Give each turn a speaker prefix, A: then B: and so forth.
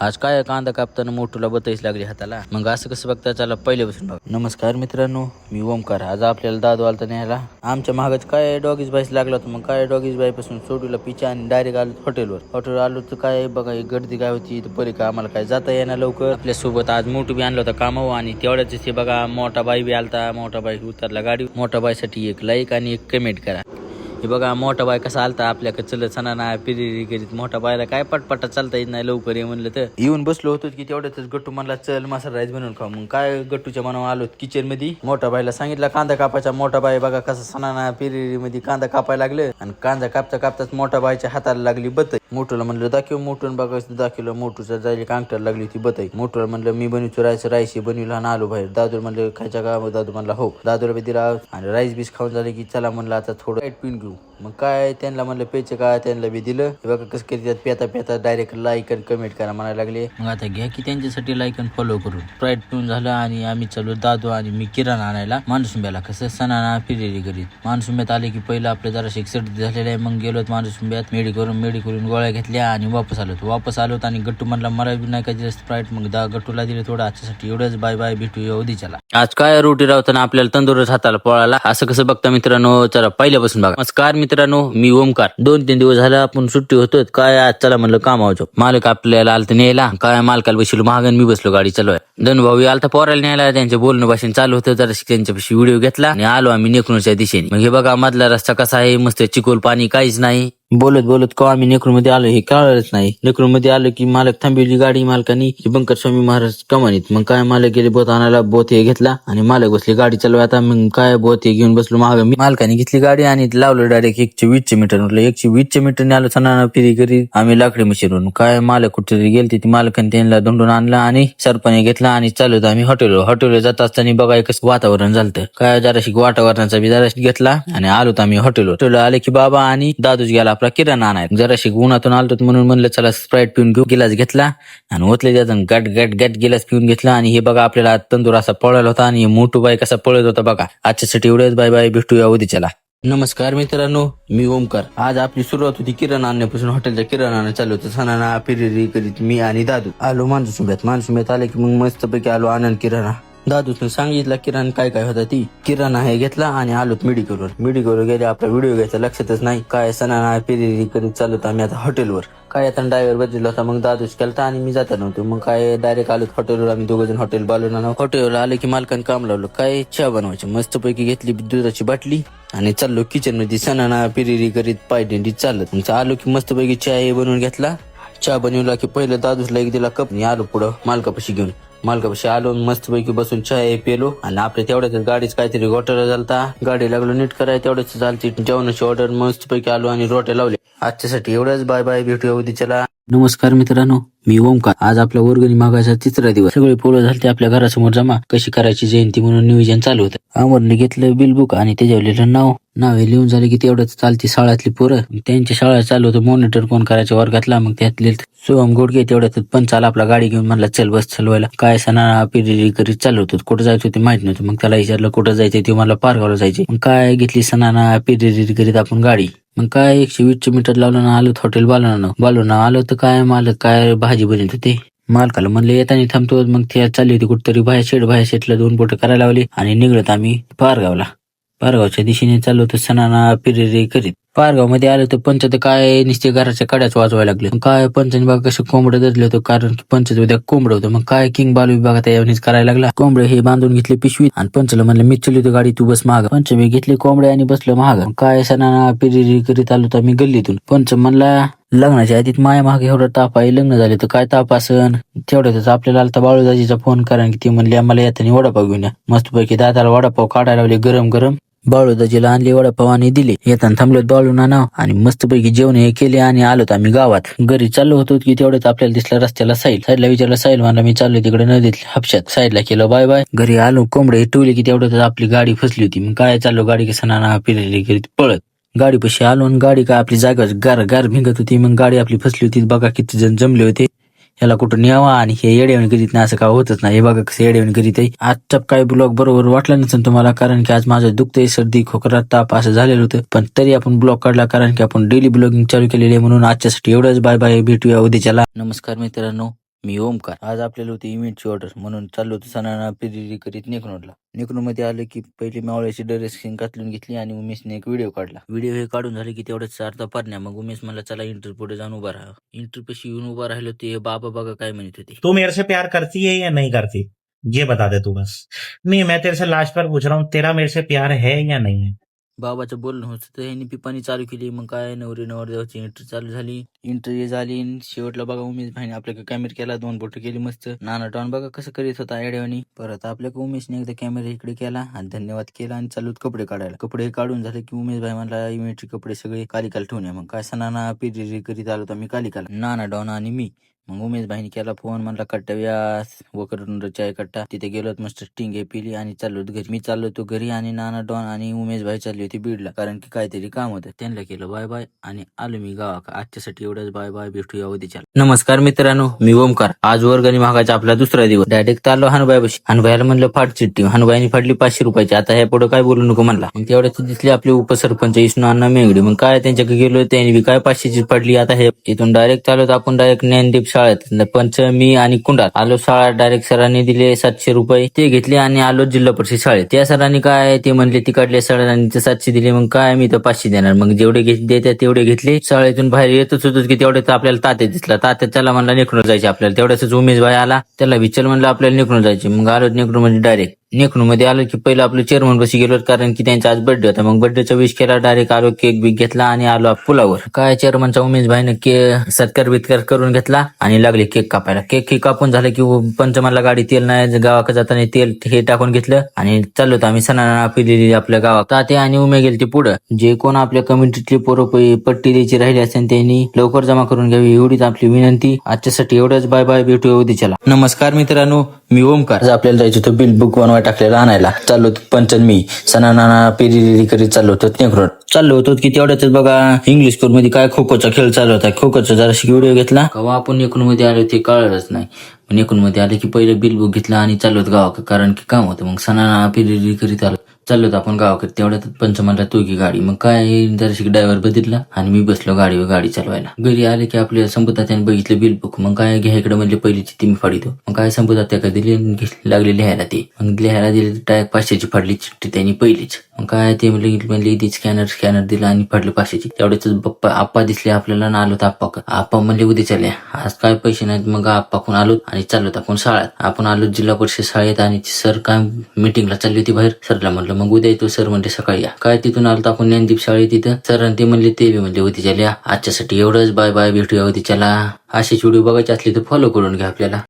A: आज काय कांदा कापताना मोठूला बताईस लागली हाताला. मग असं कसं बघता चला पहिले बसून बघ. नमस्कार मित्रांनो, मी ओमकार. आज आपल्याला दादू आलता न्यायला. आमच्या महागच काय डॉगीज बाईस लागला होता. मग काय डॉगीज बाई पासून सोडूला पिचा आणि डायरेक्ट आलो हॉटेलवर. हॉटेलवर आलो तर काय बघा गर्दी काय होती पहिले काय आम्हाला काय जाता येणार लवकर. आपल्या सोबत आज मोठू बी आणलं होता कामावर आणि तेवढ्याच ते बघा मोठा बाई बी आलता. मोठा बाई उतरला गाडी. मोठा बाईसाठी एक लाईक आणि एक कमेंट करा. हे बघा मोठा बाय कसा आलता आपल्याकडे चलत सणा ना पिरिरी करीत. मोठा बायला काय पटपटा चालता येत नाही लवकर ये म्हणलं तर येऊन बसलो होतो की तेवढ्यातच गट्टू म्हणला चल मसाला राईस बनवून खाऊ. मग काय गट्टूच्या मनावर आलो किचन मध्ये. मोठा बायला सांगितलं कांदा कापायचा. मोठा बाई बघा कसं सणा ना पिरिरी मध्ये कांदा कापायला लागलं आणि कांदा कापता कापताच मोठा बाईच्या हाताला लागली बतई. मोठूला म्हणलं दाखव. मोठून बघायचं दाखवलं. मोठूच्या जायला कांगटाला लागली होती बतई. मोठूला म्हणलं मी बनवतो राईस बनवला आणि आलो बाहेर. दादू म्हणलं खायच्या का. दादू म्हणला हो. दादूला बी दिला आणि राईस बीस खाऊन झाले की चला म्हणलं आता थोडं लाईट पिऊन घेऊ. मग काय त्यांना म्हणलं प्यायचं काय त्यांना बी दिलं. बघा कसं करतात पेता पेता डायरेक्ट लाईक आणि कमेंट करा म्हणायला लागले. मग आता घ्या की त्यांच्यासाठी लाईक आणि फॉलो करून. स्प्राईट पिऊन झालं आणि आम्ही चालू दादू आणि मी किराणा आणायला माणसुंब्याला. कसं सणाना फिरेरी करीत माणसुंब्यात आले की पहिलं आपलं जराशी सर्दी झालेलं आहे. मग गेलो माणसुंब्यात मेडिकरून गोळ्या घेतल्या आणि वापस आलो आणि गट्टू म्हणला मला बी नाही का स्प्राईट. मग गट्टूला दिले थोडं. आजच्यासाठी एवढंच. बाय बाय, भेटूया उद्याच्याला. आज काय रोटी रावताना आपल्याला तंदुरुस्त हाताला पळाला. असं कसं बघता मित्रांनो चला पहिल्यापासून बघा. नमस्कार मित्रांनो, मी ओमकार. 2-3 दिवस झाला आपण सुट्टी होतो. काय आज चला म्हणलं कामावतो. मालक आपल्याला आलत न्यायला. काय मालकाला बसलो महागन मी बसलो गाडी चालवाय. धनभाऊ आलता पोराला न्यायला. त्यांच्या बोलणं भाषण चालू होतं. जरा त्यांच्यापाशी व्हिडिओ घेतला आणि आलो आम्ही नेकरूनच्या दिशेने. मग हे बघा मधला रस्ता कसा आहे. मस्त चिकोल पाणी काहीच नाही. बोलत का आम्ही नेकरू मध्ये आलो हे कळलंच नाही. नेकरू मध्ये आलो की मालक थांबवली गाडी मालकानी बंकर स्वामी महाराज कमानीत. मग काय मालक गेले बोत आणायला. बोत हे घेतला आणि मालक बसले गाडी चालू. आता मग काय बोत हे घेऊन बसलो महाग. मी मालकाने घेतली गाडी आणि लावलं डायरेक्ट 120 मीटर. म्हटलं 120 मीटर आलो सणा फिरी करी आम्ही लाकडी मशीनवरून. काय मालक कुठेतरी गेलते ती मालकाने त्यांना धुंडून आणला आणि सरपणे घेतला आणि चालू होता आम्ही हॉटेलवर जात असताना बघा कसं वातावरण झालं. काय जराशी वातावरणाचा बी जराशी घेतला आणि आलो आम्ही हॉटेलवर आले की बाबा आणि दादूच गेला आपला किराणा आणाय. जराशी उन्हातून आलतो म्हणून म्हणलं चला स्प्राईट पिऊन घेऊ. गिलास घेतला आणि ओतले त्यातून गट गिलास पिऊन घेतला. आणि हे बघा आपल्याला तंदूर असा पळला होता आणि मोठू बाई कसा पळत होता बघा. आजच्यासाठी एवढंच. बाय बाय, भेटूया उद्याच्याला. नमस्कार मित्रांनो, मी ओमकार. आज आपली सुरुवात होती किराणा आणण्यापासून. हॉटेलच्या किराणा चालू होतं. सणाना फिरी करीत मी आणि दादू आलो माणसुंब्यात आले की मग मस्तपैकी आलो आनंद किराणा. दादूने सांगितलं किराणा काय होता ती. किराणा हे घेतला आणि आलो मेडिकलवर गेले. आपला व्हिडिओ घ्यायचा लक्षातच नाही. काय सणाना फिरी करीत चालत आम्ही आता हॉटेलवर. काय आता ड्रायव्हर बदलला होता. मग दादूच केलता आणि मी जाता नव्हतो. मग काय डायरेक्ट आलो हॉटेलवर. आम्ही दोघं हॉटेल बालवणार. हॉटेलवर आले की मालकाने काम लावलं. काय चहा बनवायची. मस्तपैकी घेतली दुधाची बाटली आणि चाललो किचन मध्ये सणाना फिरी करीत पायडेंडी चालत. मग आलो की मस्तपैकी चहा बनवून घेतला. चहा बनवला की पहिलं दादूसला एक दिला कप. आलो पुढं मालकापाशी आलो. मस्तपैकी बसून चहा पेलो आणि आपल्या तेवढ्याच गाडीच काहीतरी घोटाळा झालता. गाडी लागलो नीट करायला. तेवढ्याच झालती जेवणाची ऑर्डर. मस्तपैकी आलो आणि रोट्या लावले. आजच्यासाठी एवढंच. बाय बाय, भेटूया उद्याच्याला. नमस्कार मित्रांनो, मी ओमकार. आज आपला वर्गणी मागायचा 3रा दिवस. सगळे पोरं झालते आपल्या घरासमोर जमा. कशी करायची जयंती म्हणून नियोजन चालू होतं. अमरने घेतलं बिल बुक आणि त्याच्यावर नाव हे लिहून झाले की तेवढंच चालती शाळातली पोरं. त्यांच्या शाळा चालू होतं. मॉनिटर कोण करायच्या वर्गातला. मग त्यातले सोहम गोडगे तेवढ्यात पण चाल आपला गाडी घेऊन म्हणला चल बस चलवायला. काय सणा पिरी करीत चालू होतं. कुठं जायचं ते माहित नव्हतं. मग त्याला विचारलं कुठं जायचं ते. मला पारगावला जायचे. मग काय घेतली सणाना पिरी करीत आपण गाडी. मग काय 120 मीटर लावलं ना आलो हॉटेल बालवणं आलो तर काय मालक काय भाजी बनवत होते. मालकाला म्हणलं येताना थांबतो. मग ते चालली होती कुठतरी बाहेर शेटला 2 बोट करायला लावली आणि निघलत आम्ही पारगावच्या दिशेने चाललो होतो सणाना पिरी करीत. पारगाव मध्ये आलो तर पंच तर काय नुसते घराच्या कड्याच वाजवायला लागले. काय पंचाने बघा कसं कोंबडं धरले होतं. कारण की पंचाचं उद्या कोंबडं होतं. मग काय किंग बालू विभागात त्यावेळेस करायला लागला. कोंबडे हे बांधून घेतले पिशवीत आणि पंचला म्हणलं मी चलितो गाडी तू बस महाग. पंच मी घेतले कोंबडे आणि बसलो महाग. काय सणाना पिरी करीत आलो तर मी गल्लीतून. पंच म्हणला लग्नाच्या आधीत माया महाग एवढा ताप आहे. लग्न झाले तर काय ताप असन. तेवढ्यातच आपल्याला आलता बाळूदाजीचा फोन. कारण की ती म्हणली आम्हाला येताना वडापाव घेऊन या. मस्तपैकी दादाला वडापाव काढायला लावले गरम. बाळूदाजीला आणले वडापाव आणि दिले. येताना थांबलो बाळूना नाव आणि मस्तपैकी जेवण हे केले आणि आलोत आम्ही गावात. घरी चाललो होतो की तेवढ्यात आपल्याला दिसला रस्त्याला साईडला विचारलं साईल म्हणला मी चाललो तिकडे नदीत हापशात. साईडला केलं बाय बाय. घरी आलो कोंबडे ठेवले की तेवढ्यात आपली गाडी फसली होती. मग काय चाललो गाडी कसं फिरली करीत पळत. गाडी पशी आलो आणि गाडी काय आपली जागा गार भिंगत होती. मग गाडी आपली फसली होती. बघा किती जण जमले होते. याला कुठं न्यावा आणि हे येडेवणी करीत नाही असं काय होतच नाही. हे बघा कसं येडेवणी करीत आहे. आजचा काय ब्लॉग बरोबर वाटला नसेल तुम्हाला. कारण की आज माझं दुखतंय सर्दी खोकला ताप असं झालेलं होतं. पण तरी आपण ब्लॉग काढला कारण की आपण डेली ब्लॉगिंग चालू केलेली आहे. म्हणून आजच्यासाठी एवढंच. बाय बाय, भेटूया उद्याच्याला. नमस्कार मित्रांनो. मी ओमकार. आज आपल्याला होती इव्हेंटची ऑर्डर म्हणून चाललो होतो सणाना पिरिरी करीत नेकनोडला. नेकनोडमध्ये आलं की पहिली मावळ्याची ड्रेसिंग घातलून घेतली आणि उमेशने एक व्हिडिओ काढला. व्हिडिओ हे काढून झाले की तेवढंच अर्धा पारण्या. मग उमेश मला चला इंटर पुढे जाऊन उभा राहा. इंटर पशी येऊन उभा राहिलो ते बाबा बघा काय म्हणत होते.
B: तू मेरे से प्यार करती है या नहीं करती, ये बता दे तू बस. नहीं, मैं तेरे से लास्ट बार पूछ रहा हूँ, तेरा मेरे से प्यार है या नहीं है.
A: बाबाचं बोलणं होतं तर ह्यांनी पिपाणी चालू केली. मग काय नवरी नवरदेवाची एंट्री चालू झाली. एंट्री झाली आणि शेवटला बघा उमेश भाईने आपल्या कॅमेरा केला, 2 फोटो केली मस्त. नाना टॉन बघा कसं करीत होता आयडियावानी. परत आपल्या उमेशने एकदा कॅमेरा इकडे केला आणि धन्यवाद केला आणि चालू कपडे काढायला. कपडे काढून झाले की उमेश भाई म्हणला इव्हेंटचे कपडे सगळे कालिकाला ठेवून या. मग काय सणाना पिरिरी करीत आलो तर मी कालिकाला, नाना डॉन आणि मी. मग उमेश भाईने केला फोन, म्हणला कट्टा व्यास व करून चाय कट्टा. तिथे गेलो मस्त स्टिंग पिली आणि चाललो घरी. मी चाललो तो घरी आणि नाना डॉन आणि उमेश भाई चालली होती बीडला, कारण की काहीतरी काम होतं. त्यांना केलं बाय बाय आणि आलो मी गावाक. आजच्यासाठी एवढंच, बाय बाय, भेटूया उद्याच्या. नमस्कार मित्रांनो, मी ओमकार. आज वर्गणी महागाचा आपला दुसरा दिवस. डायरेक्ट आलो हनुबाई बशी. हनुबाईला म्हणलं फाट चिठ्ठी. हनुबाईने फाडली 500 रुपयाची. आता ह्या पुढे काय बोलू नको म्हणला. मग तेवढ्याच दिसले आपले उपसरपंच इष्णू अण्णा मेंगडे. मग काय त्यांच्याकडे गेलो, त्यांनी बी काय 500ची फाडली. आता हे इथून डायरेक्ट आलो आपण डायरेक्ट ज्ञानदीप शाळेत. पंच मी आणि कुंडात आलो शाळा. डायरेक्ट सरांनी दिले 700 रुपये, ते घेतले आणि आलो जिल्हा परिषद शाळेत. त्या सरांनी काय ते म्हणले तिकडल्या सरांनी 700 दिले. मग काय मी तर 500 देणार. मग जेवढे देतात तेवढे घेतले. शाळेतून बाहेर येतच होतो की तेवढे तर आपल्याला तात्या दिसला. तात्या त्याला म्हणला नेकडून जायचे आपल्याला. तेवढ्याच उमेश भाई आला, त्याला विचार म्हणलं आपल्याला नेकडून जायचे. मग आलो नेकडून म्हणजे डायरेक्ट नेकनू मध्ये आलो की पहिलं आपलं चेअरमन बशी गेलो, कारण की त्यांचा आज बर्थडे होता. मग बर्थडेचा विश केला. डायरेक्ट आलो, केक बिक घेतला आणि आलो पुलावर. काय चेअरमनचा उमेश भाईने सत्कार बित्कार करून घेतला आणि लागले केक कापायला. केक कापून झालं की पंचमाला गाडी तेल नाही, गावाकडे जाताना तेल हे टाकून घेतलं आणि चाललो होतो आम्ही सणाना पिलेली आपल्या गावात. तात्या आणि उमे गेले ते पुढं. जे कोण आपल्या कमिटीतले पोरं पट्टी द्यायची राहिली असेल त्यांनी लवकर जमा करून घ्यावी, एवढीच आपली विनंती. आजच्यासाठी एवढंच, बाय बाय, भेटूया उद्याच्याला. नमस्कार मित्रांनो, मी ओमकार. आज आपल्याला जायचं होतं बिल बुक बनवायला टाकलेला आणायला. चाललो होतो पंचन मी सणाना पिरिरी करीत चाललो होतो नेकरोड. चाललो होतो की तेवढ्याच बघा इंग्लिश स्कूल मध्ये काय खो खोचा खेळ चालू होता. खो खोचा जराशी व्हिडिओ घेतला. केव्हा आपण नेकून मध्ये आलो ते कळलंच नाही. नेकून मध्ये आले की पहिलं बिल बुक घेतलं आणि चाललो होतो गावाकडे, कारण की काम होतं. मग सणाना पिरिरी करीत चाललो होतो आपण गावाकडे. तेवढ्यात पंच म्हणला तू की गाडी. मग काय जराशी ड्रायव्हर बदलला आणि मी बसलो गाडीवर गाडी चालवायला. घरी आले की आपल्या संपतात्याने बघितलं बिल बुक. मग काय घ्या इकडे म्हणजे पहिली चिठ्ठी मी फाडितो. मग काय संपतात्या का दिली, लागले लिहायला. ते मग लिहायला दिले डायरेक्ट 500ची फाडली चिठ्ठी त्यांनी पहिलीच. मग काय ते म्हणले इथे स्कॅनर दिला आणि फाडलं 500ची. तेवढ्याच बप्पा आप्पा दिसले आपल्याला ना. आलो तर आप्पा म्हणले उद्या चालले, आज काय पैसे नाहीत. मग आप्पाकून आलो आणि चाललो आपण शाळेत. आपण आलो जिल्हा परिषद शाळेत आणि सर काय मीटिंगला चालली होती बाहेर. सरला म्हटलं मग उद्या येतो. सर म्हणले सकाळी या. काय तिथून आलो तर आपण ज्ञानदीप शाळेत. तिथं सर ते म्हणले ते बी म्हणले उद्या चालल्या. आजच्यासाठी एवढंच, बाय बाय, भेटूया उद्याच्याला. अशीच व्हिडिओ बघायची असली तर फॉलो करून घ्या आपल्याला.